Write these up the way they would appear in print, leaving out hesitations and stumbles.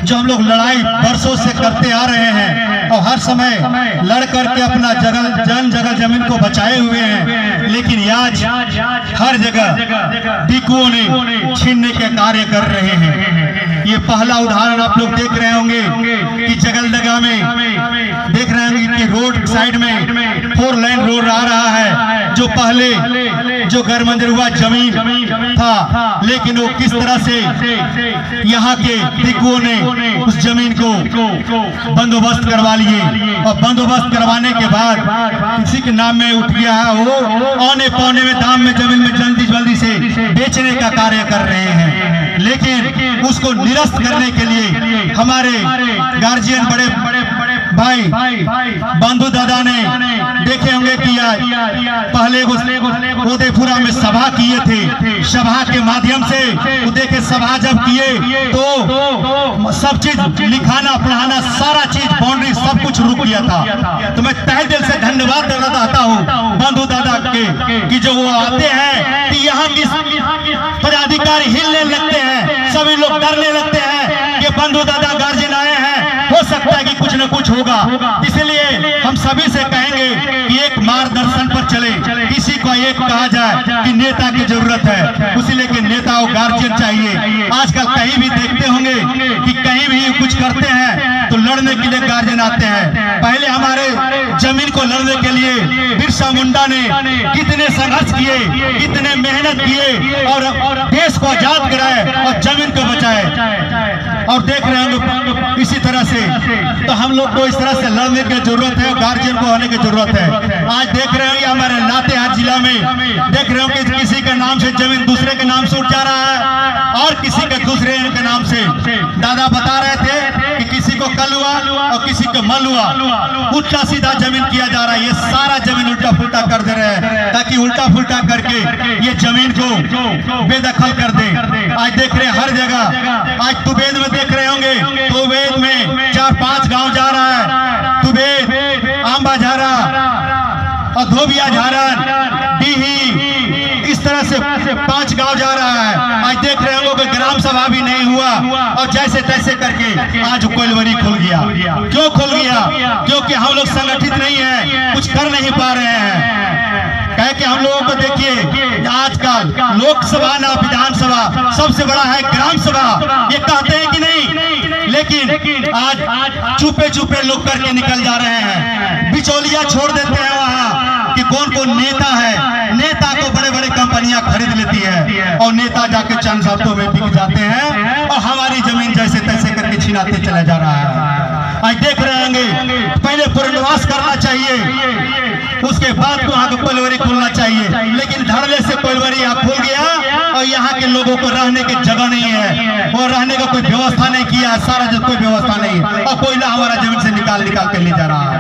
जो हम लोग लड़ाई बरसों से करते आ रहे हैं और हर समय लड़ करके अपना जगह जमीन को बचाए हुए हैं, लेकिन आज हर जगह टिकुओं ने छीनने के कार्य कर रहे हैं। ये पहला उदाहरण आप लोग देख रहे होंगे कि जगलदगा में देख रहे होंगे कि रोड साइड में 4 लेन रोड आ रहा है, जो पहले जो घर मंजूर हुआ जमीन था, लेकिन वो किस तरह से यहाँ के टिकुओं ने उस जमीन को बंदोबस्त करवा लिए और बंदोबस्त करवाने के बाद किसी के नाम में उठ गया है, वो औने पौने में दाम में जमीन में जल्दी से बेचने का कार्य कर रहे हैं। लेकिन उसको निरस्त करने के लिए हमारे गार्जियन बड़े भाई बंधु दादा ने देखे होंगे कि पहले उदयपुरा में सभा किए थे। सभा के माध्यम से देखे सभा जब किए तो सब चीज लिखाना पढ़ाना सारा चीज बाउंड्री सब कुछ रुक गया था। तो मैं तहे दिल से धन्यवाद देना चाहता हूँ बंधु दादा के कि जो वो आते हैं कि यहाँ की पदाधिकारी हिलने लगते हैं, सभी लोग डरने लगते हैं कि बंधु दादा गार्जियन आए हैं, हो सकता है कि कुछ न कुछ होगा। इसलिए हम सभी से कहेंगे कि एक मार्गदर्शन पर चले। किसी को एक कहा जाए कि नेता की जरूरत है, उसीलिए कि नेता और गार्जियन चाहिए। आजकल कहीं भी देखते होंगे कि कहीं भी कुछ करते हैं तो लड़ने के लिए गार्जियन आते हैं। पहले हमारे जमीन को लड़ने के लिए बिरसा मुंडा ने कितने संघर्ष किए, कितने मेहनत किए और देश को आजाद कराए और जमीन को बचाए। और देख रहे हैं इसी तरह से तो हम लोग को इस तरह से लड़ने की जरूरत है और गार्जियन को होने की जरूरत है। आज देख रहे हैं हमारे लातेहार जिला में देख रहे हो कि किसी के नाम से जमीन दूसरे के नाम से उठ जा रहा है और किसी के दूसरे के नाम से। दादा बता रहे थे कि किसी को कल हुआ और किसी को मल हुआ, उल्टा सीधा जमीन किया जा रहा है। ये सारा जमीन उल्टा फुल्टा कर दे रहे हैं ताकि उल्टा फुल्टा करके ये जमीन को बेदखल कर दे। आज देख रहे हैं हर जगह, आज तुबेद में देख रहे होंगे, तुबेद में 4-5 गांव जा रहा है। तुबेद, आंबा झारा और धोबिया झारन, डीही, इस तरह से 5 गांव जा रहा है। आज देख रहे होंगे कि ग्राम सभा भी नहीं हुआ और जैसे तैसे करके आज कोयलवरी खुल गया। क्यों खुल गया? क्योंकि हम लोग संगठित नहीं है, कुछ कर नहीं पा रहे हैं। कह के हम लोगों को देखिए आजकल लोकसभा ना विधानसभा सबसे बड़ा है ग्राम सभा, ये कहते हैं कि नहीं, लेकिन आज चुपे चुपे लोग करके निकल जा रहे हैं। बिचौलिया छोड़ देते हैं वहाँ कि कौन कौन नेता है। नेता को बड़े बड़े कंपनियां खरीद लेती है और नेता जाके चंद शब्दों में बिक जाते हैं और हमारी जमीन जैसे तैसे करके छिनाते चला जा रहा है। आज देख रहे होंगे पहले पुनर्वास करना चाहिए, उसके बाद वहाँ को कोयलवरी खुलना चाहिए, लेकिन धड़ल्ले से कोयलवरी यहाँ खुल गया और यहाँ के लोगों को रहने की जगह नहीं है और रहने का कोई व्यवस्था नहीं किया, सारा कोई व्यवस्था नहीं है और कोयला हमारा जमीन से निकाल के ले जा रहा है।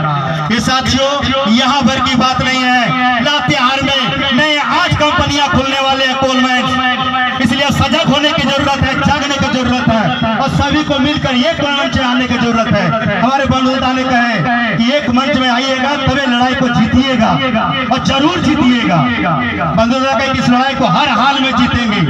ये साथियों यहाँ भर की बात नहीं है, लातेहार में नए आज कंपनियां खुलने वाले हैं कोल माइंस, इसलिए सजग होने की जरूरत है, जागने की जरूरत है और सभी को मिलकर एक मंच में आने की जरूरत है। हमारे बंधुता ने कहे कि एक मंच में आइएगा तभी लड़ाई को जीतिएगा और जरूर जीतिएगा। बंधुता कहे कि इस लड़ाई को हर हाल में जीतेंगे।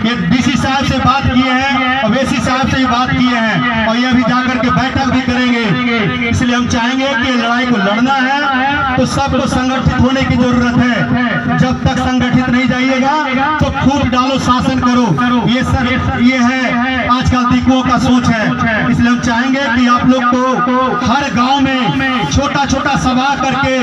ये डीसी साहब से बात किए हैं और वेसी साहब से भी बात किए हैं और ये भी जाकर के बैठक भी करेंगे। इसलिए हम चाहेंगे कि लड़ाई को लड़ना है तो सबको संगठित होने की जरूरत है। जब तक संगठित नहीं जाइएगा तो फूट डालो, शासन करो, ये सब ये है आजकल टिकुओं का सोच है। इसलिए हम चाहेंगे कि आप लोग को हर गांव में छोटा छोटा सभा करके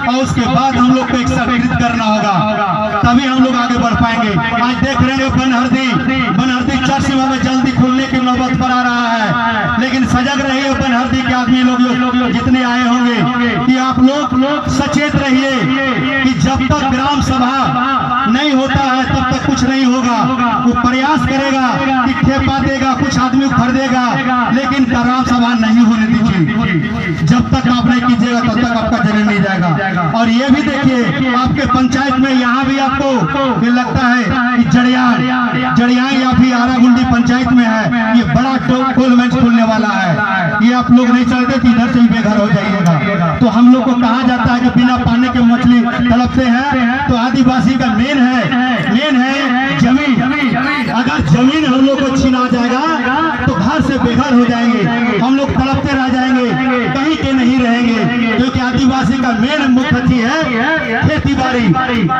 और उसके बाद हम लोग को एक संगठित करना होगा, तभी हम लोग आगे बढ़ पाएंगे। आज देख रहे हैं बनहरदी चरसीमा में जल्दी खुलने की नौबत पर आ रहा है, लेकिन सजग रहिए बनहरदी के आदमी लोग जितने आए होंगे कि आप लोग सचेत रहिए कि जब तक ग्राम सभा नहीं होता है तब तक कुछ नहीं होगा। वो प्रयास करेगा कि ठेपा देगा, कुछ आदमी खरीदेगा, लेकिन ग्राम सभा नहीं होने दीजिए। जब तक आप नहीं कीजिएगा तब तक आपका जमीन नहीं जाएगा। और ये भी देखिए आपके पंचायत में यहाँ भी आपको लगता है कि जड़िया या फिर आरागुंडी पंचायत में है, ये बड़ा कोल माइंस खुलने वाला है। ये आप लोग नहीं चाहते कि इधर से ही बेघर हो जाइएगा। तो हम लोग को कहा जाता है कि बिना पानी के मछली तड़पते हैं, तो आदिवासी का मेन है जमीन। अगर जमीन हम लोग को छीना जाएगा तो घर से बेघर हो जाएंगे, हम लोग तड़पते रह जाएंगे, कहीं के नहीं रहेंगे, क्योंकि आदिवासी का मेन मुख्य है खेती बाड़ी।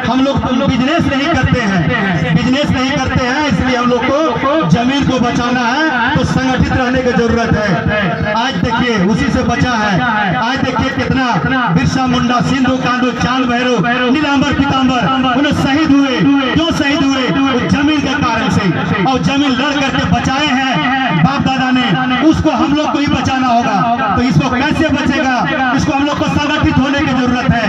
हम लोग बिजनेस नहीं करते हैं, बिजनेस नहीं करते हैं, इसलिए हम लोग को जमीन को बचाना है तो संगठित रहने की जरूरत है। आज देखिए उसी से बचा है। आज देखिए कितना बिरसा मुंडा, सिंधु कांडू, चांद भैरव, नीलांबर पीतांबर उन्हें शहीद हुए। क्यों शहीद हुए? जमीन के कारण से। और जमीन लड़ करके बचाए हैं बाप दादा ने, उसको हम लोग को ही बचाना होगा। तो इसको कैसे बचेगा? इसको हम लोग को संगठित होने की जरूरत है।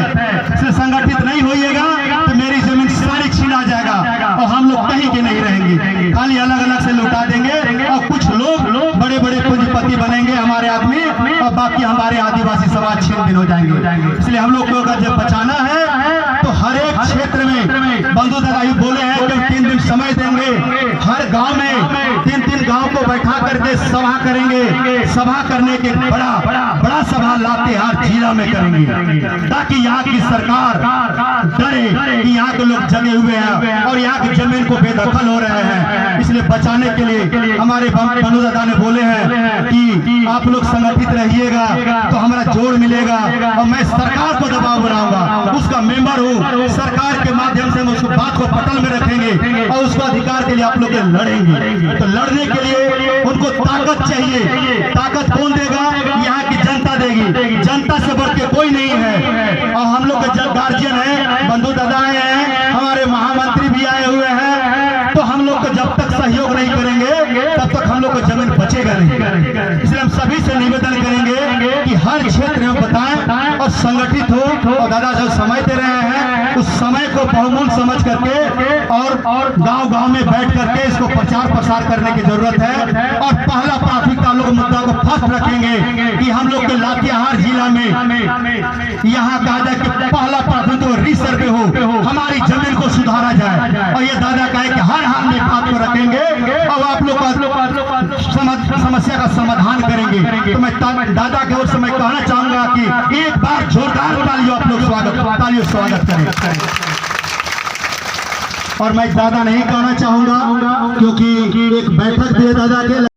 इसलिए संगठित नहीं होइएगा तो मेरी जमीन सारी छीना जाएगा और हम लोग कहीं के नहीं रहेंगे, खाली अलग अलग से लुटा देंगे और कुछ लोग बड़े बड़े पूंजीपति बनेंगे हमारे आदमी, और बाकी हमारे आदिवासी समाज छीन दिन हो जाएंगे। इसलिए हम लोग को अगर जब बचाना है तो हर एक क्षेत्र में बंधु दादा ही बोले हैं कि 3 दिन समय देंगे, हर गांव में 3 गांव को बैठा करके सभा करेंगे। सभा करने के बड़ा सभा लातेहार जिला में करेंगे, ताकि यहाँ की सरकार डरे कि यहाँ के लोग जगे हुए हैं और यहाँ की जमीन को बेदखल हो रहे हैं। इसलिए बचाने के लिए हमारे बंधु दादा ने बोले हैं कि आप लोग संगठित रहिएगा तो हमारा जोड़ मिलेगा और मैं सरकार को दबाव बनाऊंगा, उसका मेंबर हूँ, सरकार के माध्यम से हम उसको बात को पटल में रखेंगे और उसको अधिकार के लिए आप लोग लड़ेंगे। तो लड़ने के लिए उनको ताकत चाहिए। ताकत कौन देगा? यहाँ की जनता देगी। जनता से बढ़ के कोई नहीं है। और हम लोग के गार्जियन है, बंधु दादा हैं, हमारे महामंत्री भी आए हुए हैं। तो हम लोग को जब तक सहयोग नहीं करेंगे तब तक हम लोग को जमीन बचेगा नहीं। इसलिए हम सभी से निवेदन करेंगे कि हर क्षेत्र में बताएं और संगठित हो। और दादा जो समय दे रहे हैं उस समय को बहुमूल्य समझ करके और गांव-गांव में बैठ करके इसको प्रचार प्रसार करने की जरूरत है। और पहला प्राथमिकता लोग मुद्दा को फर्स्ट रखेंगे कि हम लोग के लातेहार जिला में यहाँ कहा जाए कि पहला प्राथमिकता रीसर्वे हो, हमारी जमीन को सुधारा जाए। और ये दादा कहे कि हर हाल में बात को रखेंगे और आप लोग समस्या का समाधान करेंगे। तो मैं दादा के ओर से मैं कहना चाहूंगा कि एक बार जोरदार तालियों आप लोग स्वागत करें। और मैं ज्यादा नहीं कहना चाहूंगा क्योंकि एक बैठक दे दादा के